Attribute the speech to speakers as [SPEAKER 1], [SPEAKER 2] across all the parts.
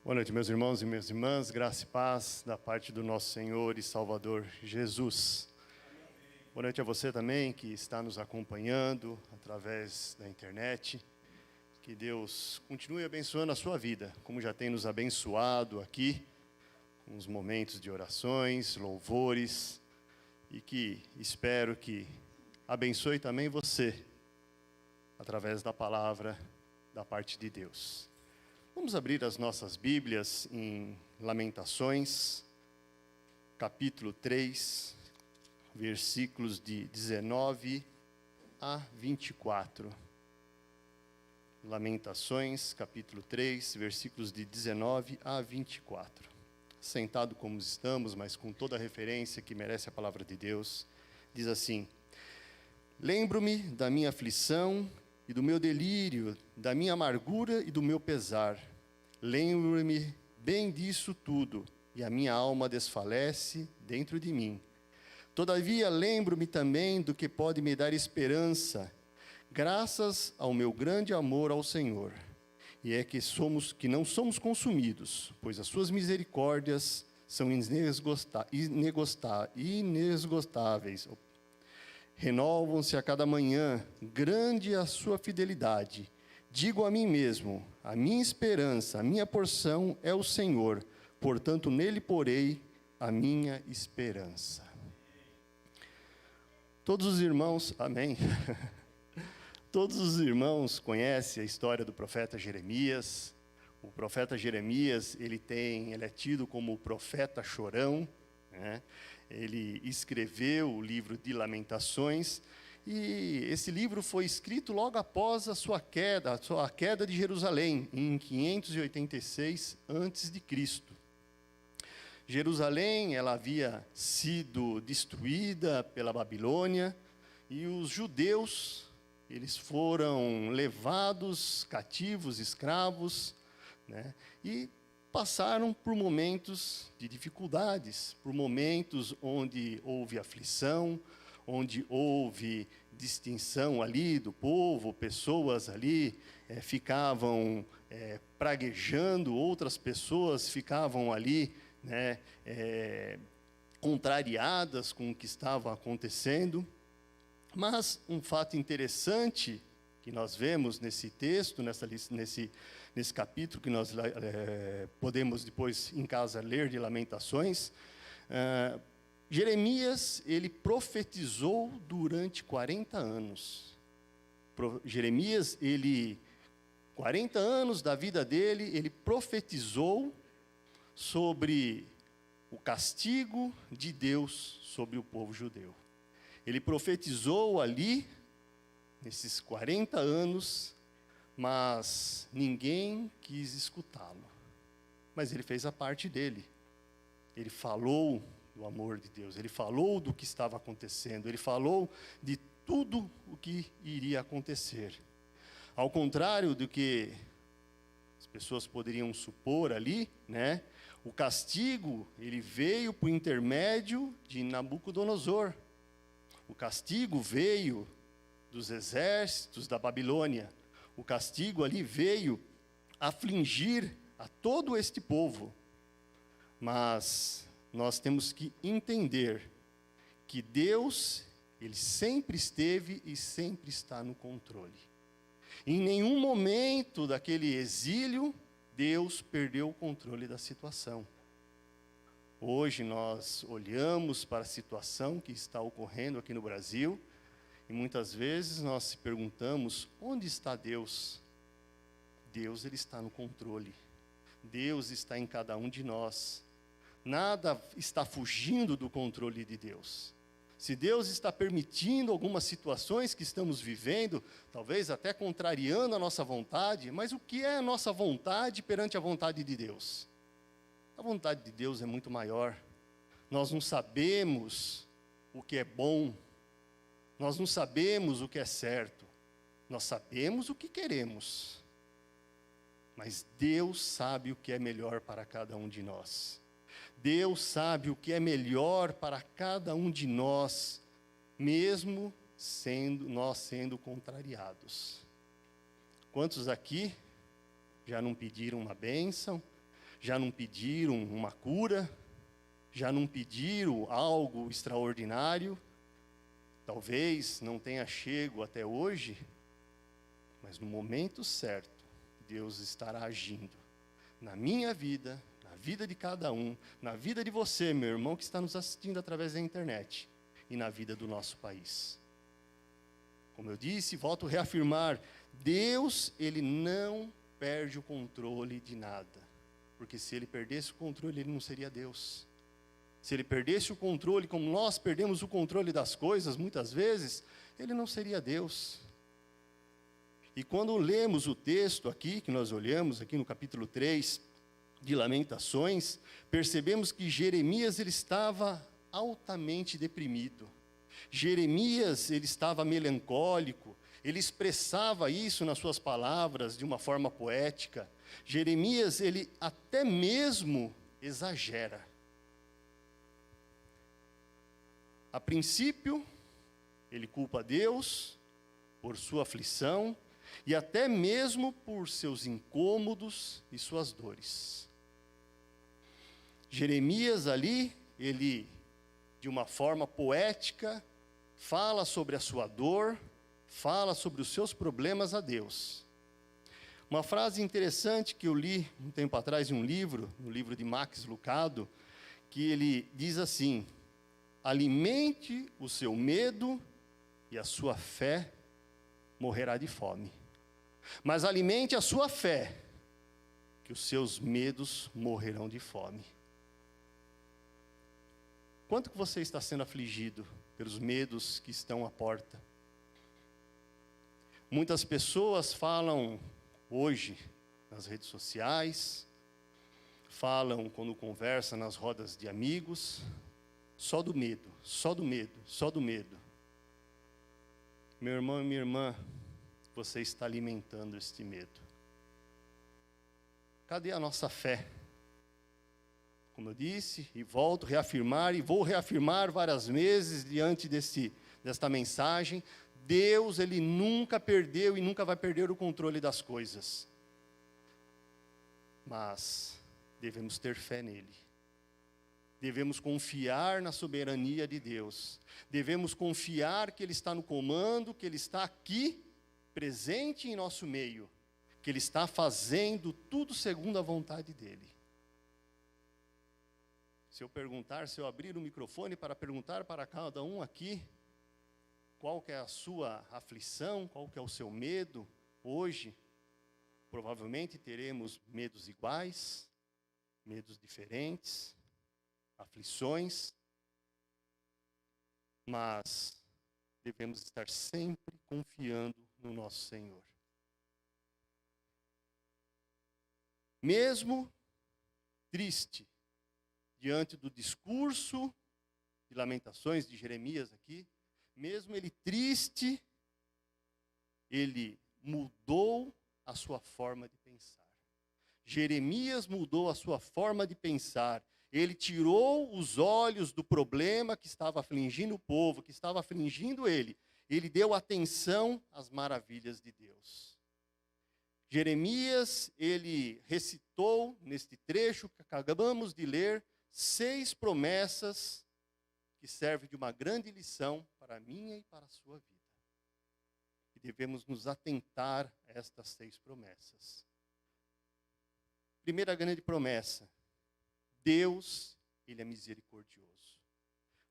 [SPEAKER 1] Boa noite, meus irmãos e minhas irmãs, graça e paz da parte do nosso Senhor e Salvador Jesus. Boa noite a você também que está nos acompanhando através da internet. Que Deus continue abençoando a sua vida, como já tem nos abençoado aqui, com os momentos de orações, louvores, e que espero que abençoe também você, através da palavra da parte de Deus. Vamos abrir as nossas Bíblias em Lamentações, capítulo 3, versículos de 19 a 24. Lamentações, capítulo 3, versículos de 19 a 24. Sentado como estamos, mas com toda a referência que merece a palavra de Deus, diz assim: Lembro-me da minha aflição e do meu delírio, da minha amargura e do meu pesar. Lembro-me bem disso tudo, e a minha alma desfalece dentro de mim. Todavia lembro-me também do que pode me dar esperança, graças ao meu grande amor ao Senhor. E é que não somos consumidos, pois as suas misericórdias são inesgotáveis. Renovam-se a cada manhã, grande é a sua fidelidade. Digo a mim mesmo, a minha esperança, a minha porção é o Senhor, portanto nele porei a minha esperança. Todos os irmãos, amém? Todos os irmãos conhecem a história do profeta Jeremias. O profeta Jeremias, ele é tido como o profeta chorão, né? Ele escreveu o livro de Lamentações, e esse livro foi escrito logo após a queda de Jerusalém, em 586 a.C. Jerusalém, ela havia sido destruída pela Babilônia, e os judeus, eles foram levados cativos, escravos, né? E passaram por momentos de dificuldades, por momentos onde houve aflição, onde houve distinção ali do povo, pessoas ali ficavam praguejando, outras pessoas ficavam ali, né, contrariadas com o que estava acontecendo. Mas um fato interessante que nós vemos nesse texto, nesse capítulo que nós podemos depois em casa ler de Lamentações, Jeremias, ele profetizou durante 40 anos. Jeremias, 40 anos da vida dele, ele profetizou sobre o castigo de Deus sobre o povo judeu. Ele profetizou ali, nesses 40 anos, mas ninguém quis escutá-lo. Mas ele fez a parte dele. Ele falou do amor de Deus, ele falou do que estava acontecendo, ele falou de tudo o que iria acontecer. Ao contrário do que as pessoas poderiam supor ali, né? O castigo, ele veio por intermédio de Nabucodonosor. O castigo veio dos exércitos da Babilônia. O castigo ali veio afligir a todo este povo. Mas nós temos que entender que Deus, ele sempre esteve e sempre está no controle. Em nenhum momento daquele exílio, Deus perdeu o controle da situação. Hoje nós olhamos para a situação que está ocorrendo aqui no Brasil e muitas vezes nós se perguntamos, onde está Deus? Deus, ele está no controle. Deus está em cada um de nós. Nada está fugindo do controle de Deus. Se Deus está permitindo algumas situações que estamos vivendo, talvez até contrariando a nossa vontade, mas o que é a nossa vontade perante a vontade de Deus? A vontade de Deus é muito maior. Nós não sabemos o que é bom, nós não sabemos o que é certo, nós sabemos o que queremos, mas Deus sabe o que é melhor para cada um de nós. Deus sabe o que é melhor para cada um de nós, mesmo nós sendo contrariados. Quantos aqui já não pediram uma bênção? Já não pediram uma cura, já não pediram algo extraordinário, talvez não tenha chego até hoje, mas no momento certo, Deus estará agindo na minha vida, na vida de cada um, na vida de você, meu irmão, que está nos assistindo através da internet, e na vida do nosso país. Como eu disse, volto a reafirmar, Deus, Ele não perde o controle de nada. Porque se Ele perdesse o controle, Ele não seria Deus. Se Ele perdesse o controle, como nós perdemos o controle das coisas, muitas vezes, Ele não seria Deus. E quando lemos o texto aqui, que nós olhamos aqui no capítulo 3, de Lamentações, percebemos que Jeremias, ele estava altamente deprimido. Jeremias, ele estava melancólico, ele expressava isso nas suas palavras de uma forma poética. Jeremias, ele até mesmo exagera. A princípio, ele culpa Deus por sua aflição e até mesmo por seus incômodos e suas dores. Jeremias ali, ele, de uma forma poética, fala sobre a sua dor, fala sobre os seus problemas a Deus. Uma frase interessante que eu li um tempo atrás em um livro, no livro de Max Lucado, que ele diz assim: alimente o seu medo e a sua fé morrerá de fome. Mas alimente a sua fé, que os seus medos morrerão de fome. Quanto que você está sendo afligido pelos medos que estão à porta? Muitas pessoas falam hoje nas redes sociais, falam quando conversam nas rodas de amigos, só do medo, só do medo, só do medo. Meu irmão e minha irmã, você está alimentando este medo. Cadê a nossa fé? Como eu disse, e volto a reafirmar, e vou reafirmar várias vezes diante desta mensagem, Deus, Ele nunca perdeu e nunca vai perder o controle das coisas. Mas devemos ter fé nele. Devemos confiar na soberania de Deus. Devemos confiar que Ele está no comando, que Ele está aqui, presente em nosso meio. Que Ele está fazendo tudo segundo a vontade dEle. Se eu abrir o microfone para perguntar para cada um aqui, qual que é a sua aflição, qual que é o seu medo hoje, provavelmente teremos medos iguais, medos diferentes, aflições, mas devemos estar sempre confiando no nosso Senhor. Mesmo triste, diante do discurso de Lamentações de Jeremias aqui, mesmo ele triste, ele mudou a sua forma de pensar. Jeremias mudou a sua forma de pensar. Ele tirou os olhos do problema que estava afligindo o povo, que estava afligindo ele. Ele deu atenção às maravilhas de Deus. Jeremias, ele recitou, neste trecho que acabamos de ler, 6 promessas que servem de uma grande lição para a minha e para a sua vida. E devemos nos atentar a estas 6 promessas. Primeira grande promessa: Deus, Ele é misericordioso.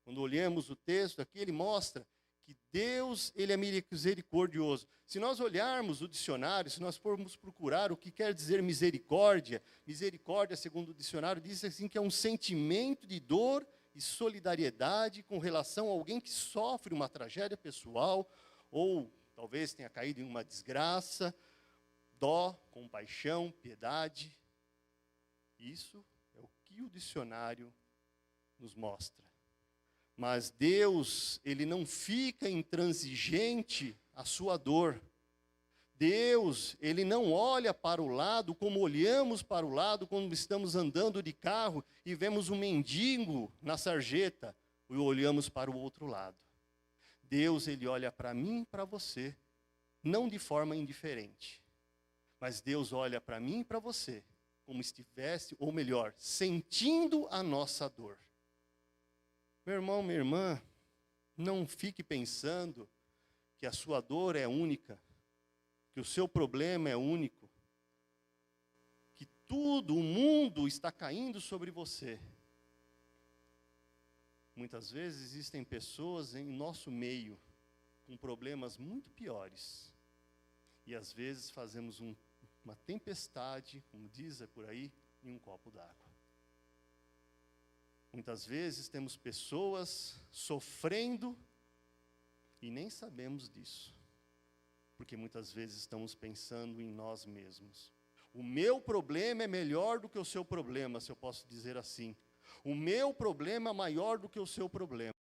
[SPEAKER 1] Quando olhamos o texto aqui, ele mostra que Deus, Ele é misericordioso. Se nós olharmos o dicionário, se nós formos procurar o que quer dizer misericórdia, misericórdia, segundo o dicionário, diz assim que é um sentimento de dor e solidariedade com relação a alguém que sofre uma tragédia pessoal, ou talvez tenha caído em uma desgraça, dó, compaixão, piedade. Isso é o que o dicionário nos mostra. Mas Deus, Ele não fica intransigente à sua dor. Deus, Ele não olha para o lado como olhamos para o lado quando estamos andando de carro e vemos um mendigo na sarjeta e olhamos para o outro lado. Deus, Ele olha para mim e para você, não de forma indiferente. Mas Deus olha para mim e para você como estivesse, ou melhor, sentindo a nossa dor. Meu irmão, minha irmã, não fique pensando que a sua dor é única, que o seu problema é único, que tudo, o mundo está caindo sobre você. Muitas vezes existem pessoas em nosso meio com problemas muito piores. E às vezes fazemos uma tempestade, como diz por aí, em um copo d'água. Muitas vezes temos pessoas sofrendo e nem sabemos disso. Porque muitas vezes estamos pensando em nós mesmos. O meu problema é melhor do que o seu problema, se eu posso dizer assim. O meu problema é maior do que o seu problema.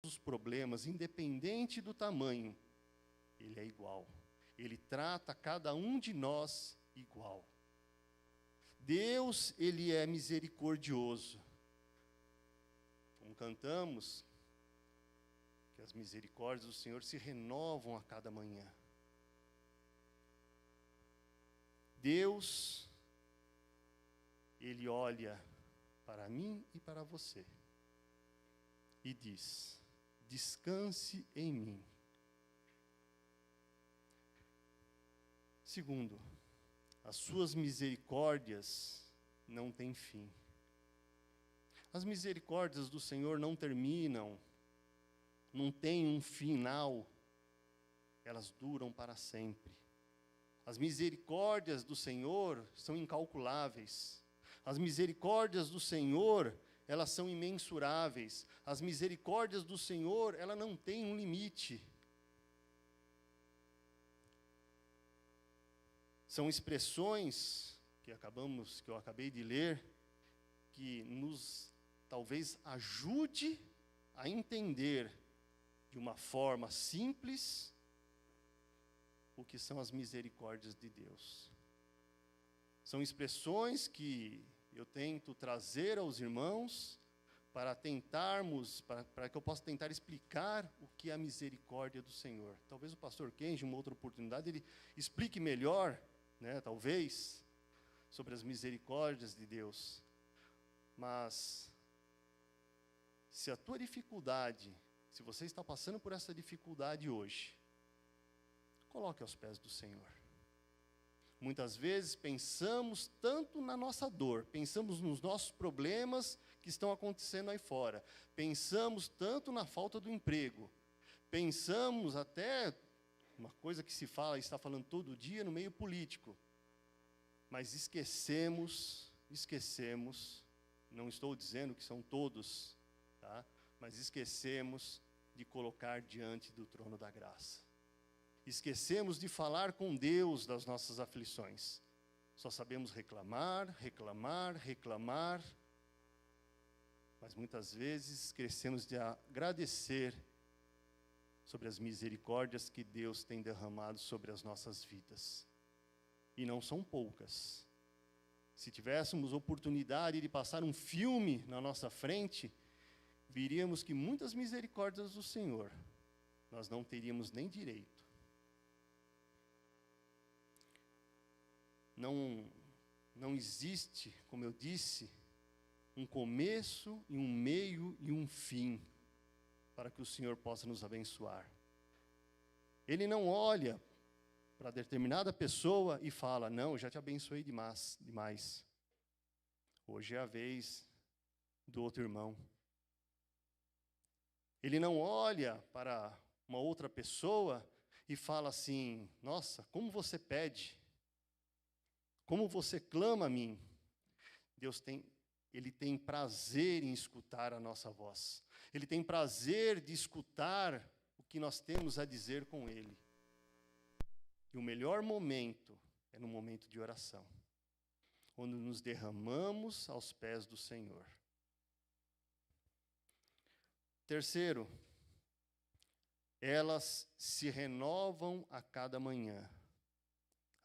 [SPEAKER 1] Os problemas, independente do tamanho, ele é igual. Ele trata cada um de nós igual. Deus, ele é misericordioso. Como cantamos, que as misericórdias do Senhor se renovam a cada manhã. Deus, ele olha para mim e para você e diz: descanse em mim. Segundo, as suas misericórdias não têm fim. As misericórdias do Senhor não terminam, não têm um final, elas duram para sempre. As misericórdias do Senhor são incalculáveis. As misericórdias do Senhor, elas são imensuráveis. As misericórdias do Senhor, ela não tem um limite. São expressões que eu acabei de ler, que nos talvez ajude a entender de uma forma simples o que são as misericórdias de Deus. São expressões que eu tento trazer aos irmãos para que eu possa tentar explicar o que é a misericórdia do Senhor. Talvez o pastor Kenji, em uma outra oportunidade, ele explique melhor, talvez, sobre as misericórdias de Deus. Mas, se a tua dificuldade, se você está passando por essa dificuldade hoje, coloque aos pés do Senhor. Muitas vezes pensamos tanto na nossa dor, pensamos nos nossos problemas que estão acontecendo aí fora, pensamos tanto na falta do emprego, pensamos até, uma coisa que está falando todo dia no meio político, mas esquecemos, não estou dizendo que são todos, tá? Mas esquecemos de colocar diante do trono da graça. Esquecemos de falar com Deus das nossas aflições. Só sabemos reclamar, mas muitas vezes esquecemos de agradecer sobre as misericórdias que Deus tem derramado sobre as nossas vidas. E não são poucas. Se tivéssemos oportunidade de passar um filme na nossa frente, veríamos que muitas misericórdias do Senhor nós não teríamos nem direito. Não existe, como eu disse, um começo e um meio e um fim para que o Senhor possa nos abençoar. Ele não olha para determinada pessoa e fala: não, eu já te abençoei demais. Hoje é a vez do outro irmão. Ele não olha para uma outra pessoa e fala assim: nossa, como você pede, como você clama a mim. Ele tem prazer em escutar a nossa voz. Ele tem prazer de escutar o que nós temos a dizer com Ele. E o melhor momento é no momento de oração, onde nos derramamos aos pés do Senhor. Terceiro, elas se renovam a cada manhã.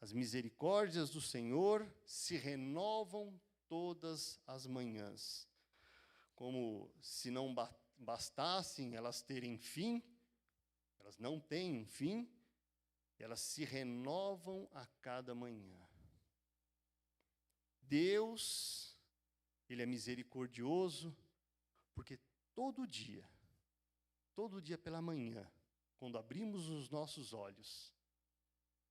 [SPEAKER 1] As misericórdias do Senhor se renovam todas as manhãs. Como se não bastassem elas terem fim, elas não têm um fim, Elas se renovam a cada manhã. Deus, Ele é misericordioso, porque todo dia pela manhã, quando abrimos os nossos olhos,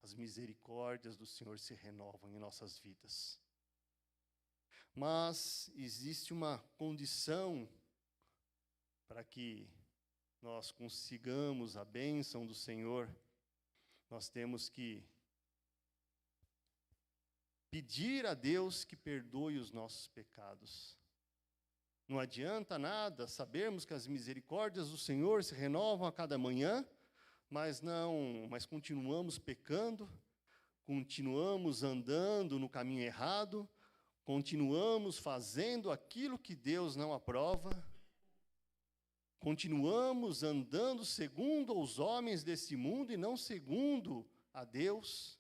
[SPEAKER 1] as misericórdias do Senhor se renovam em nossas vidas. Mas existe uma condição para que nós consigamos a bênção do Senhor. Nós temos que pedir a Deus que perdoe os nossos pecados. Não adianta nada sabermos que as misericórdias do Senhor se renovam a cada manhã, mas continuamos pecando, continuamos andando no caminho errado, continuamos fazendo aquilo que Deus não aprova, continuamos andando segundo os homens desse mundo e não segundo a Deus.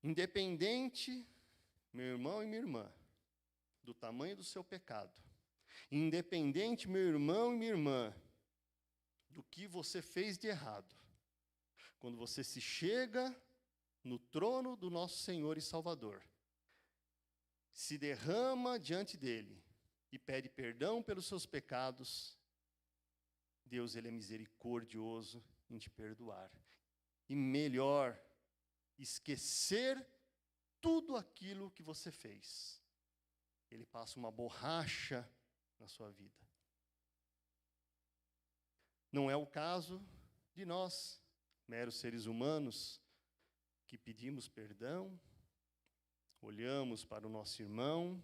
[SPEAKER 1] Independente, meu irmão e minha irmã, do tamanho do seu pecado, independente, meu irmão e minha irmã, do que você fez de errado, quando você se chega no trono do nosso Senhor e Salvador, se derrama diante dele e pede perdão pelos seus pecados, Deus, Ele é misericordioso em te perdoar. E melhor, esquecer tudo aquilo que você fez. Ele passa uma borracha na sua vida. Não é o caso de nós, meros seres humanos, que pedimos perdão, olhamos para o nosso irmão,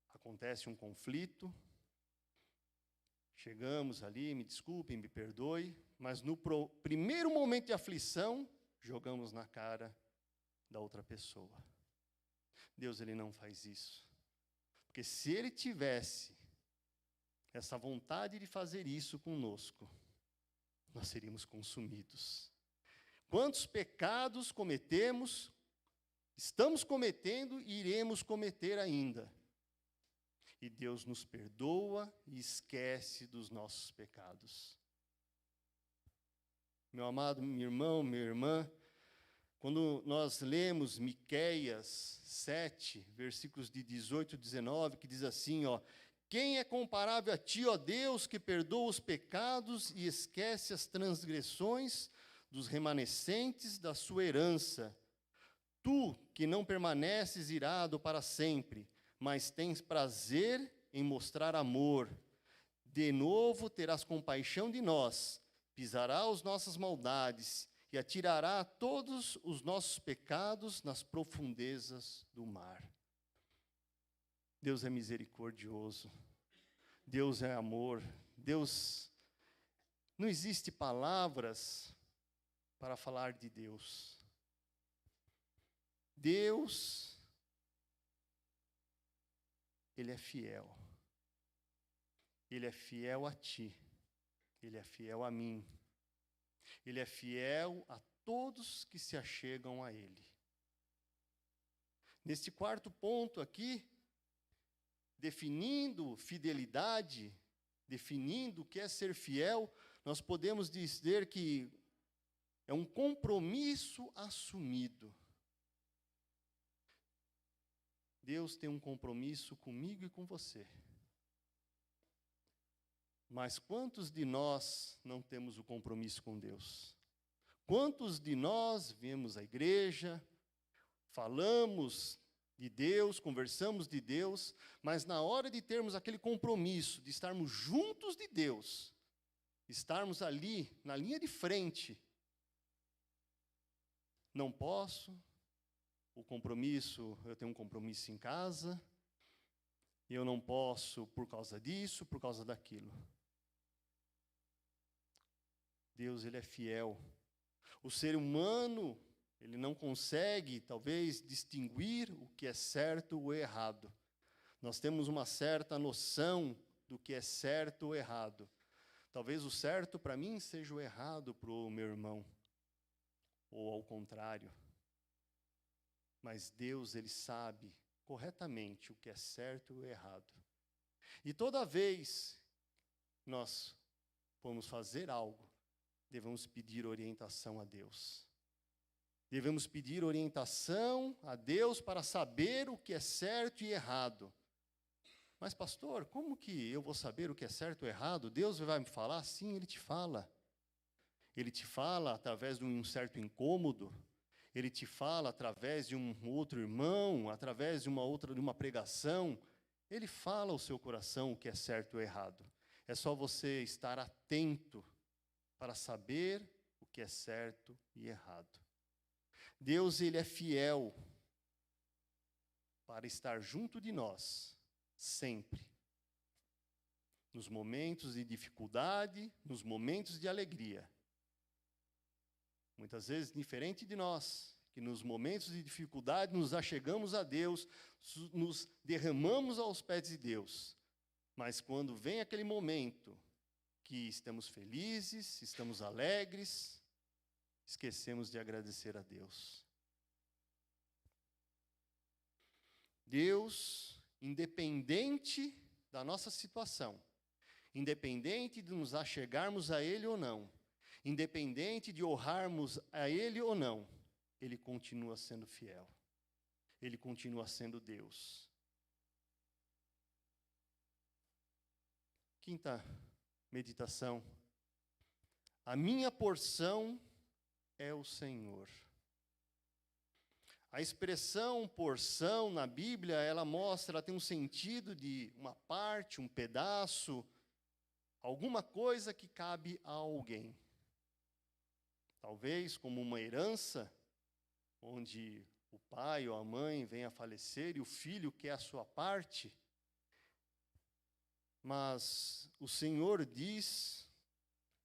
[SPEAKER 1] acontece um conflito, chegamos ali, me desculpem, me perdoe, mas no primeiro momento de aflição, jogamos na cara da outra pessoa. Deus, Ele não faz isso. Porque se Ele tivesse essa vontade de fazer isso conosco, nós seríamos consumidos. Quantos pecados cometemos, estamos cometendo e iremos cometer ainda. E Deus nos perdoa e esquece dos nossos pecados. Meu amado, meu irmão, minha irmã, quando nós lemos Miqueias 7, versículos de 18 e 19, que diz assim, quem é comparável a ti, ó Deus, que perdoa os pecados e esquece as transgressões dos remanescentes da sua herança? Tu, que não permaneces irado para sempre, mas tens prazer em mostrar amor, de novo terás compaixão de nós, pisará as nossas maldades e atirará todos os nossos pecados nas profundezas do mar. Deus é misericordioso, Deus é amor, Deus... Não existe palavras para falar de Deus. Deus, Ele é fiel. Ele é fiel a ti. Ele é fiel a mim. Ele é fiel a todos que se achegam a Ele. Neste quarto ponto aqui, definindo fidelidade, definindo o que é ser fiel, nós podemos dizer que é um compromisso assumido. Deus tem um compromisso comigo e com você. Mas quantos de nós não temos o compromisso com Deus? Quantos de nós viemos à igreja, falamos de Deus, conversamos de Deus, mas na hora de termos aquele compromisso, de estarmos juntos de Deus, estarmos ali, na linha de frente, não posso, eu tenho um compromisso em casa, e eu não posso por causa disso, por causa daquilo. Deus, Ele é fiel. O ser humano, ele não consegue, talvez, distinguir o que é certo ou errado. Nós temos uma certa noção do que é certo ou errado. Talvez o certo para mim seja o errado para o meu irmão, ou ao contrário. Mas Deus, Ele sabe corretamente o que é certo e o errado. E toda vez nós formos fazer algo, devemos pedir orientação a Deus. Devemos pedir orientação a Deus para saber o que é certo e errado. Mas, pastor, como que eu vou saber o que é certo ou errado? Deus vai me falar? Sim, Ele te fala. Ele te fala através de um certo incômodo. Ele te fala através de um outro irmão, através de uma pregação. Ele fala ao seu coração o que é certo ou errado. É só você estar atento para saber o que é certo e errado. Deus, Ele é fiel para estar junto de nós, sempre. Nos momentos de dificuldade, nos momentos de alegria. Muitas vezes, diferente de nós, que nos momentos de dificuldade nos achegamos a Deus, nos derramamos aos pés de Deus. Mas quando vem aquele momento que estamos felizes, estamos alegres, esquecemos de agradecer a Deus. Deus, independente da nossa situação, independente de nos achegarmos a Ele ou não, independente de honrarmos a Ele ou não, Ele continua sendo fiel. Ele continua sendo Deus. Quinta meditação. A minha porção é o Senhor. A expressão porção na Bíblia, ela tem um sentido de uma parte, um pedaço, alguma coisa que cabe a alguém. Talvez como uma herança, onde o pai ou a mãe vem a falecer e o filho quer a sua parte. Mas o Senhor diz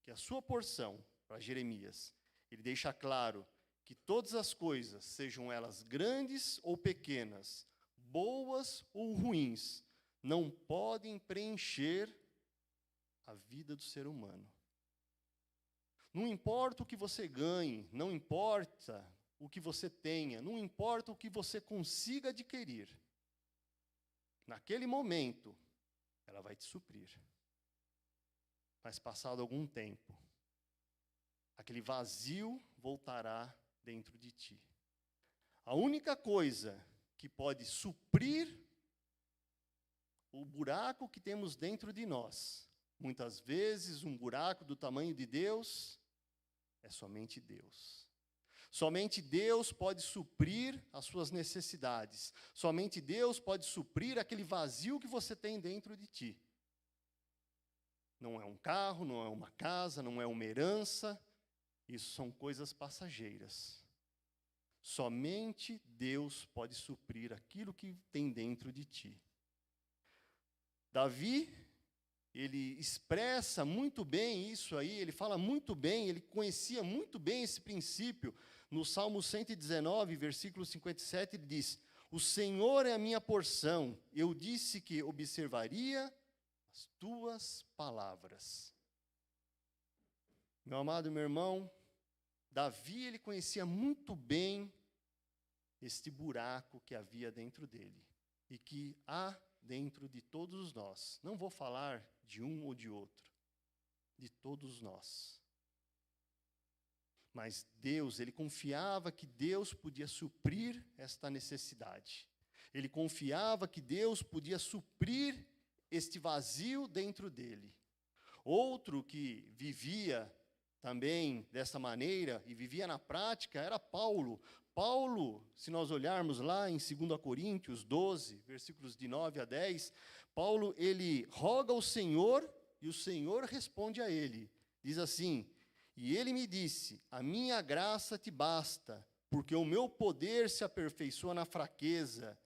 [SPEAKER 1] que a sua porção, para Jeremias, ele deixa claro que todas as coisas, sejam elas grandes ou pequenas, boas ou ruins, não podem preencher a vida do ser humano. Não importa o que você ganhe, não importa o que você tenha, não importa o que você consiga adquirir. Naquele momento, ela vai te suprir. Mas passado algum tempo, aquele vazio voltará dentro de ti. A única coisa que pode suprir o buraco que temos dentro de nós, muitas vezes um buraco do tamanho de Deus, é somente Deus. Somente Deus pode suprir as suas necessidades. Somente Deus pode suprir aquele vazio que você tem dentro de ti. Não é um carro, não é uma casa, não é uma herança. Isso são coisas passageiras. Somente Deus pode suprir aquilo que tem dentro de ti. Davi, ele expressa muito bem isso aí, ele fala muito bem, ele conhecia muito bem esse princípio. No Salmo 119, versículo 57, ele diz: o Senhor é a minha porção, eu disse que observaria as tuas palavras. Meu amado, meu irmão, Davi, ele conhecia muito bem este buraco que havia dentro dele e que há dentro de todos nós. Não vou falar de um ou de outro, de todos nós. Mas Deus, ele confiava que Deus podia suprir esta necessidade. Ele confiava que Deus podia suprir este vazio dentro dele. Outro que vivia também dessa maneira e vivia na prática era Paulo. Paulo, se nós olharmos lá em 2 Coríntios 12, versículos de 9 a 10, Paulo, ele roga ao Senhor e o Senhor responde a ele. Diz assim: e ele me disse, a minha graça te basta, porque o meu poder se aperfeiçoa na fraqueza.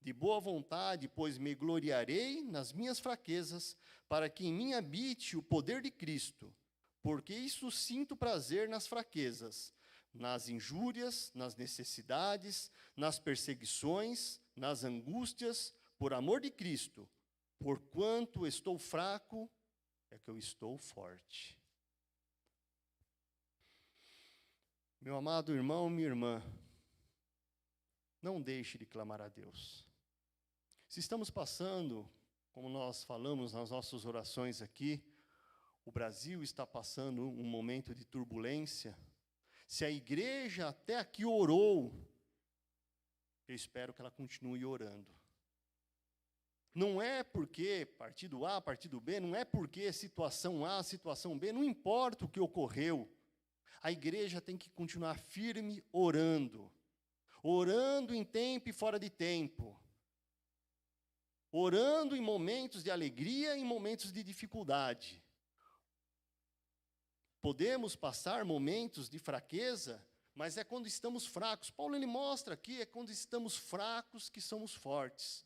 [SPEAKER 1] De boa vontade, pois me gloriarei nas minhas fraquezas, para que em mim habite o poder de Cristo. Porque isso sinto prazer nas fraquezas, nas injúrias, nas necessidades, nas perseguições, nas angústias, por amor de Cristo. Porquanto estou fraco, é que eu estou forte. Meu amado irmão, minha irmã, não deixe de clamar a Deus. Se estamos passando, como nós falamos nas nossas orações aqui, o Brasil está passando um momento de turbulência, se a igreja até aqui orou, eu espero que ela continue orando. Não é porque partido A, partido B, não é porque situação A, situação B, não importa o que ocorreu. A igreja tem que continuar firme orando. Orando em tempo e fora de tempo. Orando em momentos de alegria e em momentos de dificuldade. Podemos passar momentos de fraqueza, mas é quando estamos fracos. Paulo ele mostra aqui, é quando estamos fracos que somos fortes.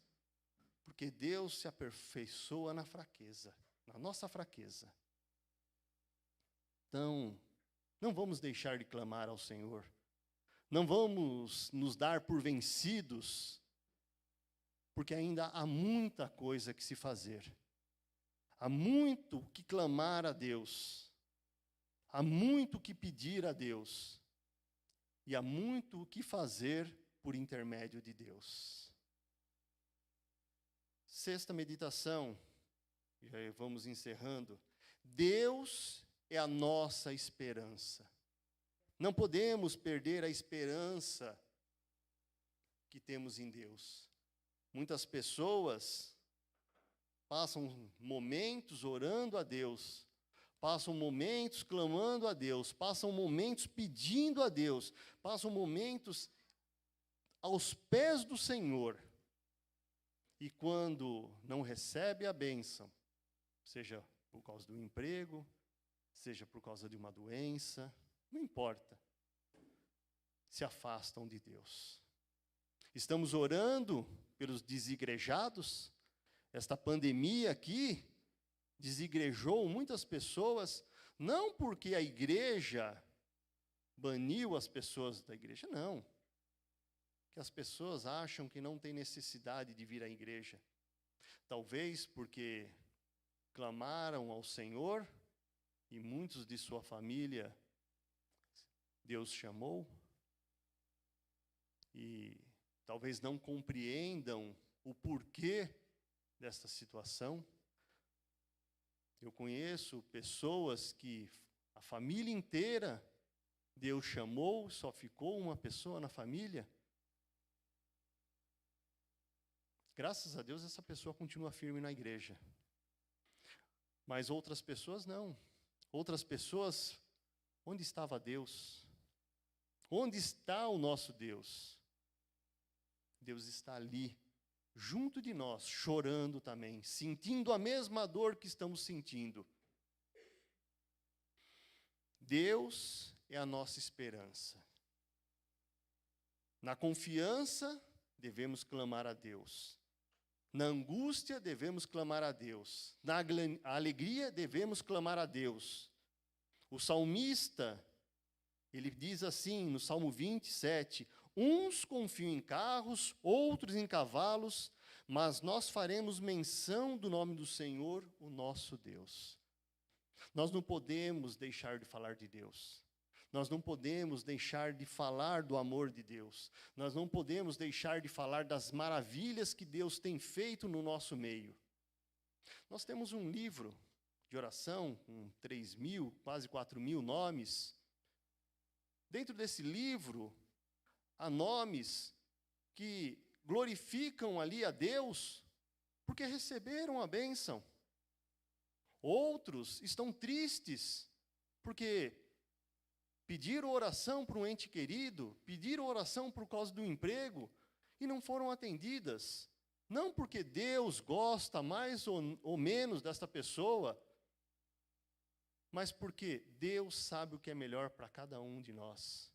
[SPEAKER 1] Porque Deus se aperfeiçoa na fraqueza, na nossa fraqueza. Então, não vamos deixar de clamar ao Senhor. Não vamos nos dar por vencidos, porque ainda há muita coisa que se fazer. Há muito que clamar a Deus. Há muito que pedir a Deus. E há muito o que fazer por intermédio de Deus. Sexta meditação, já vamos encerrando. Deus é a nossa esperança. Não podemos perder a esperança que temos em Deus. Muitas pessoas passam momentos orando a Deus, passam momentos clamando a Deus, passam momentos pedindo a Deus, passam momentos aos pés do Senhor. E quando não recebe a bênção, seja por causa do emprego, seja por causa de uma doença, não importa, se afastam de Deus. Estamos orando pelos desigrejados. Esta pandemia aqui desigrejou muitas pessoas, não porque a igreja baniu as pessoas da igreja, não. Que as pessoas acham que não tem necessidade de vir à igreja. Talvez porque clamaram ao Senhor e muitos de sua família Deus chamou e talvez não compreendam o porquê desta situação. Eu conheço pessoas que a família inteira Deus chamou, só ficou uma pessoa na família. Graças a Deus, essa pessoa continua firme na igreja. Mas outras pessoas não. Outras pessoas, onde estava Deus? Onde está o nosso Deus? Deus está ali, junto de nós, chorando também, sentindo a mesma dor que estamos sentindo. Deus é a nossa esperança. Na confiança, devemos clamar a Deus. Na angústia, devemos clamar a Deus. Na alegria, devemos clamar a Deus. O salmista, ele diz assim, no Salmo 27, uns confiam em carros, outros em cavalos, mas nós faremos menção do nome do Senhor, o nosso Deus. Nós não podemos deixar de falar de Deus. Nós não podemos deixar de falar do amor de Deus. Nós não podemos deixar de falar das maravilhas que Deus tem feito no nosso meio. Nós temos um livro de oração com 3.000, quase 4.000 nomes. Dentro desse livro, há nomes que glorificam ali a Deus porque receberam a bênção. Outros estão tristes porque pediram oração para um ente querido, pediram oração por causa do emprego e não foram atendidas. Não porque Deus gosta mais ou menos desta pessoa, mas porque Deus sabe o que é melhor para cada um de nós.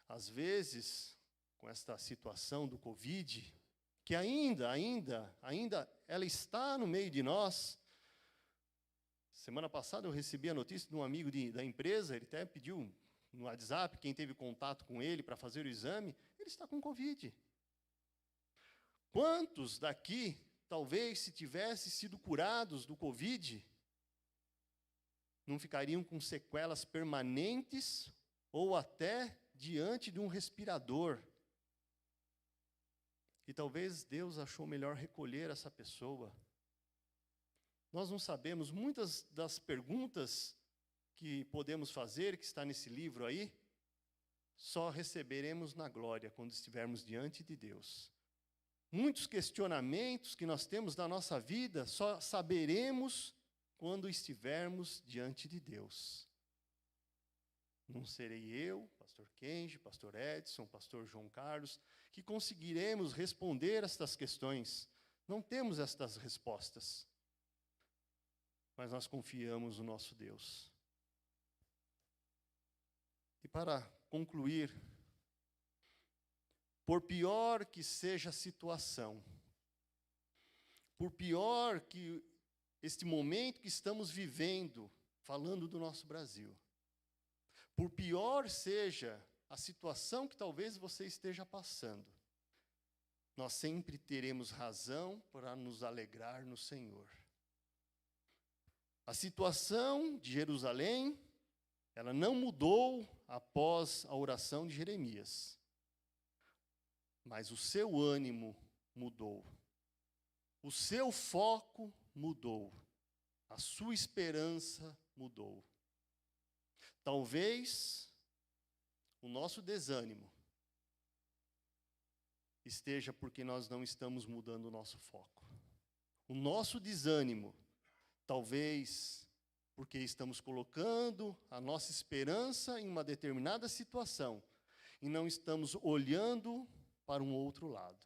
[SPEAKER 1] Às vezes, com esta situação do Covid, que ainda ela está no meio de nós. Semana passada eu recebi a notícia de um amigo da empresa, ele até pediu no WhatsApp, quem teve contato com ele para fazer o exame, ele está com Covid. Quantos daqui, talvez se tivessem sido curados do Covid, não ficariam com sequelas permanentes ou até diante de um respirador? E talvez Deus achou melhor recolher essa pessoa Nós não sabemos, muitas das perguntas que podemos fazer, que está nesse livro aí, só receberemos na glória, quando estivermos diante de Deus. Muitos questionamentos que nós temos na nossa vida, só saberemos quando estivermos diante de Deus. Não serei eu, pastor Kenji, pastor Edson, pastor João Carlos, que conseguiremos responder estas questões. Não temos estas respostas. Mas nós confiamos no nosso Deus. E para concluir, por pior que seja a situação, por pior que este momento que estamos vivendo, falando do nosso Brasil, por pior seja a situação que talvez você esteja passando, nós sempre teremos razão para nos alegrar no Senhor. A situação de Jerusalém, ela não mudou após a oração de Jeremias, mas o seu ânimo mudou, o seu foco mudou, a sua esperança mudou. Talvez o nosso desânimo esteja porque nós não estamos mudando o nosso foco. O nosso desânimo, talvez porque estamos colocando a nossa esperança em uma determinada situação e não estamos olhando para um outro lado.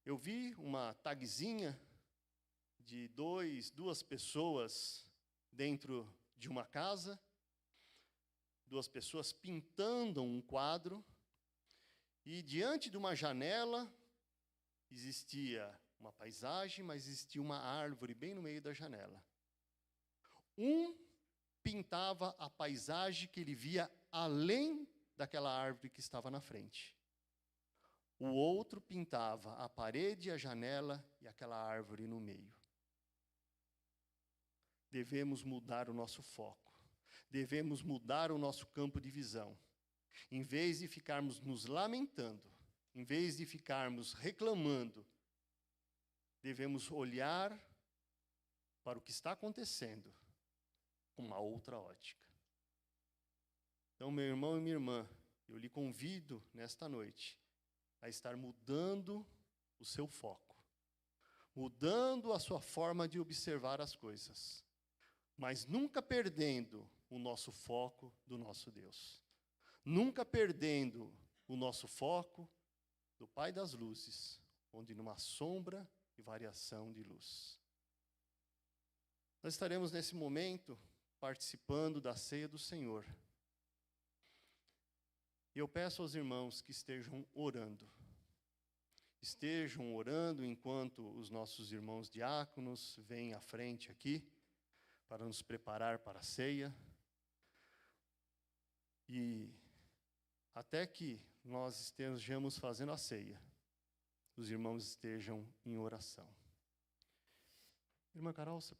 [SPEAKER 1] Eu vi uma tagzinha de duas pessoas dentro de uma casa, duas pessoas pintando um quadro, e diante de uma janela existia uma paisagem, mas existia uma árvore bem no meio da janela. Um pintava a paisagem que ele via além daquela árvore que estava na frente. O outro pintava a parede, a janela e aquela árvore no meio. Devemos mudar o nosso foco. Devemos mudar o nosso campo de visão. Em vez de ficarmos nos lamentando, em vez de ficarmos reclamando, devemos olhar para o que está acontecendo com uma outra ótica. Então, meu irmão e minha irmã, eu lhe convido nesta noite a estar mudando o seu foco, mudando a sua forma de observar as coisas, mas nunca perdendo o nosso foco do nosso Deus. Nunca perdendo o nosso foco do Pai das Luzes, onde numa sombra e variação de luz. Nós estaremos nesse momento participando da ceia do Senhor. E eu peço aos irmãos que estejam orando. Estejam orando enquanto os nossos irmãos diáconos vêm à frente aqui para nos preparar para a ceia. E até que nós estejamos fazendo a ceia, os irmãos estejam em oração. Irmã Carol, você